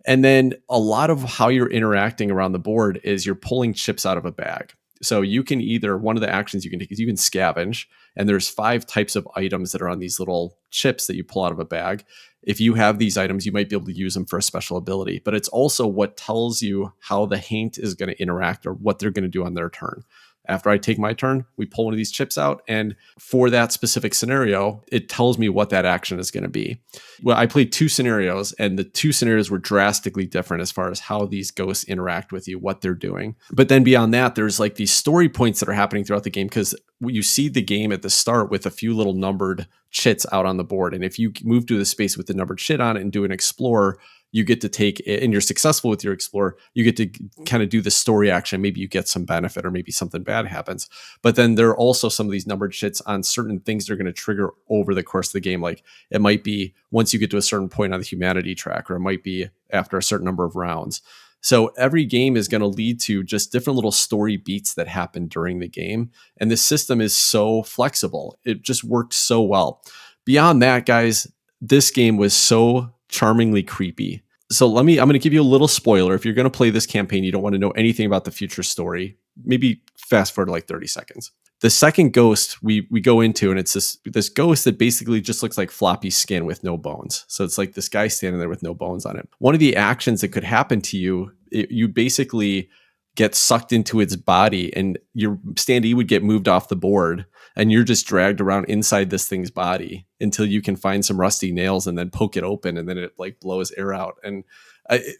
S1: And then a lot of how you're interacting around the board is you're pulling chips out of a bag. So you can one of the actions you can take is you can scavenge, and there's 5 types of items that are on these little chips that you pull out of a bag. If you have these items, you might be able to use them for a special ability, but it's also what tells you how the Haint is going to interact or what they're going to do on their turn. After I take my turn, we pull one of these chips out, and for that specific scenario, it tells me what that action is going to be. Well, I played 2 scenarios, and the 2 scenarios were drastically different as far as how these ghosts interact with you, what they're doing. But then beyond that, there's like these story points that are happening throughout the game, because you see the game at the start with a few little numbered chits out on the board. And if you move to the space with the numbered chit on it and do an explore, you get to take, and you're successful with your explorer, you get to kind of do the story action. Maybe you get some benefit or maybe something bad happens. But then there are also some of these numbered shits on certain things that are going to trigger over the course of the game. Like it might be once you get to a certain point on the humanity track, or it might be after a certain number of rounds. So every game is going to lead to just different little story beats that happen during the game. And the system is so flexible. It just worked so well. Beyond that, guys, this game was so charmingly creepy. So I'm going to give you a little spoiler. If you're going to play this campaign, you don't want to know anything about the future story, maybe fast forward to like 30 seconds. The second ghost we go into, and it's this ghost that basically just looks like floppy skin with no bones. So it's like this guy standing there with no bones on him. One of the actions that could happen to you, you basically get sucked into its body, and your standee would get moved off the board, and you're just dragged around inside this thing's body until you can find some rusty nails and then poke it open, and then it like blows air out. And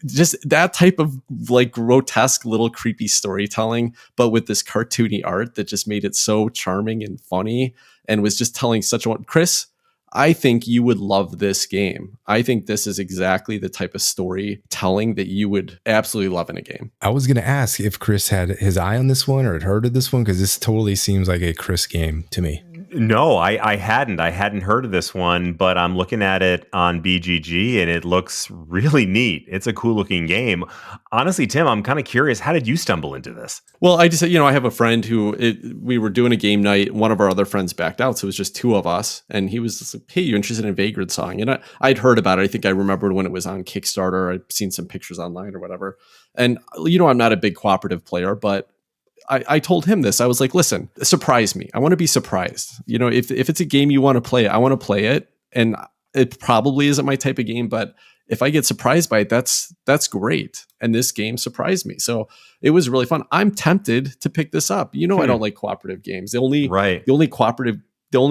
S1: just that type of like grotesque little creepy storytelling, but with this cartoony art that just made it so charming and funny, and was just telling such a Chris, I think you would love this game. I think this is exactly the type of storytelling that you would absolutely love in a game.
S3: I was going to ask if Chris had his eye on this one or had heard of this one, because this totally seems like a Chris game to me.
S2: No, I hadn't heard of this one, but I'm looking at it on BGG and it looks really neat. It's a cool looking game. Honestly, Tim, I'm kind of curious, how did you stumble into this?
S1: Well, I just, I have a friend we were doing a game night. One of our other friends backed out, so it was just 2 of us, and he was just like, "Hey, you interested in Vagrantsong?" And I'd heard about it. I think I remembered when it was on Kickstarter. I'd seen some pictures online or whatever. And I'm not a big cooperative player, but I told him this. I was like, listen, surprise me. I want to be surprised. If it's a game you want to play, I want to play it. And it probably isn't my type of game, but if I get surprised by it, that's great. And this game surprised me. So it was really fun. I'm tempted to pick this up. I don't like cooperative games. The only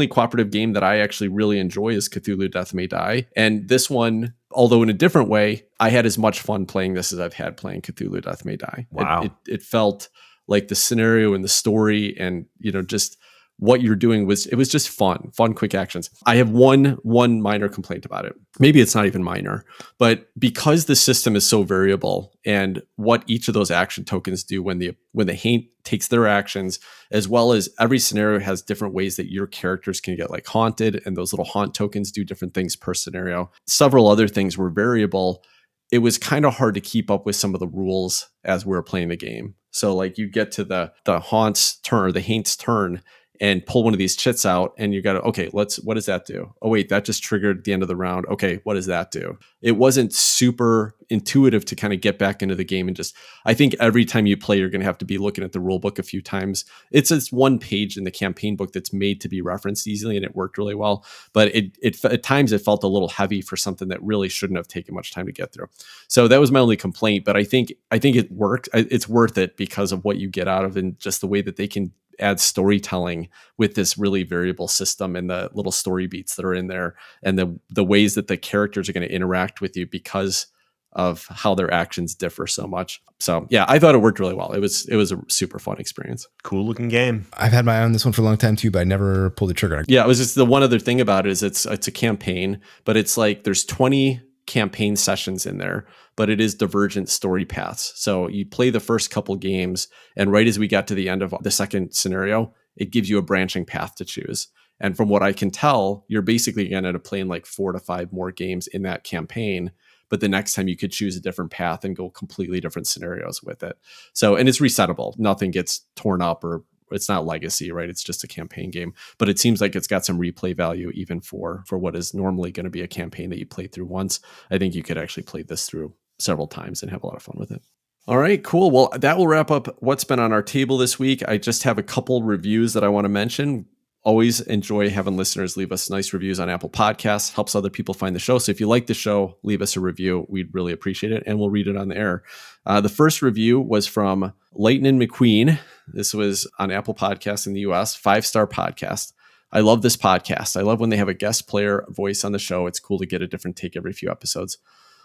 S1: cooperative game that I actually really enjoy is Cthulhu Death May Die. And this one, although in a different way, I had as much fun playing this as I've had playing Cthulhu Death May Die.
S2: Wow.
S1: It felt like the scenario and the story and, just what you're doing it was just fun, quick actions. I have one minor complaint about it. Maybe it's not even minor, but because the system is so variable and what each of those action tokens do when the Haint takes their actions, as well as every scenario has different ways that your characters can get like haunted, and those little haunt tokens do different things per scenario. Several other things were variable. It was kind of hard to keep up with some of the rules as we were playing the game. So like you get to the haunt's turn or the Haint's turn and pull one of these chits out, and you got to, okay, what does that do? Oh wait, that just triggered the end of the round. Okay, what does that do? It wasn't super intuitive to kind of get back into the game, and I think every time you play, you're going to have to be looking at the rule book a few times. It's this one page in the campaign book that's made to be referenced easily, and it worked really well. But it at times it felt a little heavy for something that really shouldn't have taken much time to get through. So that was my only complaint. But I think it worked. It's worth it because of what you get out of it, and just the way that they can add storytelling with this really variable system and the little story beats that are in there, and the ways that the characters are going to interact with you because of how their actions differ so much. So yeah, I thought it worked really well. It was a super fun experience.
S2: Cool looking game.
S3: I've had my eye on this one for a long time too, but I never pulled the trigger.
S1: Yeah, it was just the one other thing about it is it's a campaign, but it's like there's 20 campaign sessions in there, but it is divergent story paths. So you play the first couple games, and right as we got to the end of the second scenario, it gives you a branching path to choose. And from what I can tell, you're basically going to end up playing like 4 to 5 more games in that campaign. But the next time you could choose a different path and go completely different scenarios with it. So, and it's resettable. Nothing gets torn up, or it's not legacy, right? It's just a campaign game. But it seems like it's got some replay value even for what is normally going to be a campaign that you play through once. I think you could actually play this through several times and have a lot of fun with it. All right, cool. Well, that will wrap up what's been on our table this week. I just have a couple reviews that I want to mention. Always enjoy having listeners leave us nice reviews on Apple Podcasts. Helps other people find the show. So if you like the show, leave us a review. We'd really appreciate it, and we'll read it on the air. The first review was from Lightning McQueen. This was on Apple Podcasts in the US, 5-star podcast. I love this podcast. I love when they have a guest player voice on the show. It's cool to get a different take every few episodes.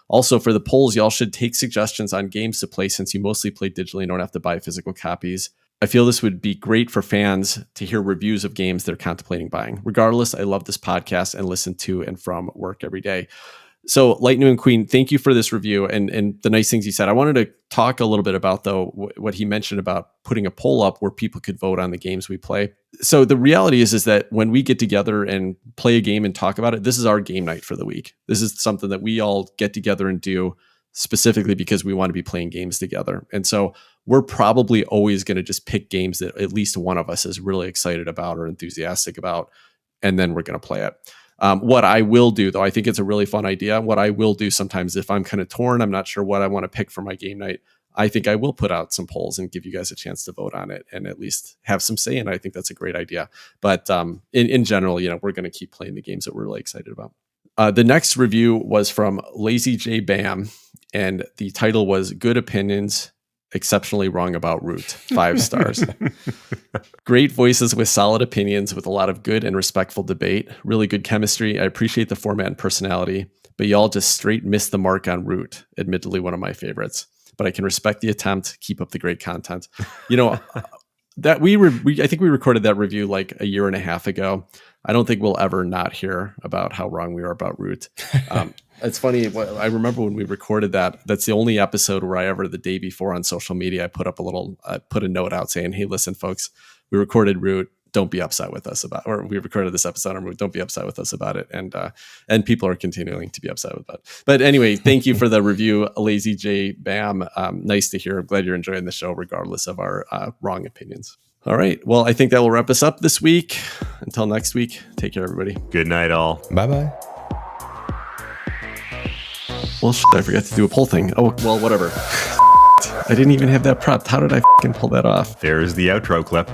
S1: Also, for the polls, y'all should take suggestions on games to play since you mostly play digitally and don't have to buy physical copies. I feel this would be great for fans to hear reviews of games they're contemplating buying. Regardless, I love this podcast and listen to and from work every day. So Lightning Queen, thank you for this review and the nice things he said. I wanted to talk a little bit about, though, what he mentioned about putting a poll up where people could vote on the games we play. So the reality is that when we get together and play a game and talk about it, this is our game night for the week. This is something that we all get together and do specifically because we want to be playing games together. And so we're probably always going to just pick games that at least one of us is really excited about or enthusiastic about, and then we're going to play it. What I will do, though, I think it's a really fun idea. What I will do sometimes if I'm kind of torn, I'm not sure what I want to pick for my game night, I think I will put out some polls and give you guys a chance to vote on it and at least have some say. And I think that's a great idea. But in general, we're going to keep playing the games that we're really excited about. The next review was from Lazy J Bam, and the title was Good Opinions, Exceptionally Wrong About Root. 5 stars. Great voices with solid opinions with a lot of good and respectful debate. Really good chemistry. I appreciate the format and personality, but y'all just straight missed the mark on Root. Admittedly, one of my favorites, but I can respect the attempt. Keep up the great content. That I think we recorded that review like a year and a half ago. I don't think we'll ever not hear about how wrong we are about Root. It's funny. I remember when we recorded that, that's the only episode where I ever, the day before on social media, I put a note out saying, hey, listen, folks, we recorded Root. Don't be upset with us about, or we recorded this episode on Root. Don't be upset with us about it. And people are continuing to be upset with that. But anyway, thank you for the review, Lazy J Bam. Nice to hear. I'm glad you're enjoying the show, regardless of our wrong opinions. All right. Well, I think that will wrap us up this week. Until next week, take care, everybody.
S2: Good night, all.
S3: Bye-bye.
S1: Well, I forgot to do a poll thing. Oh, well, whatever. I didn't even have that prepped. How did I fucking pull that off?
S2: There's the outro clip.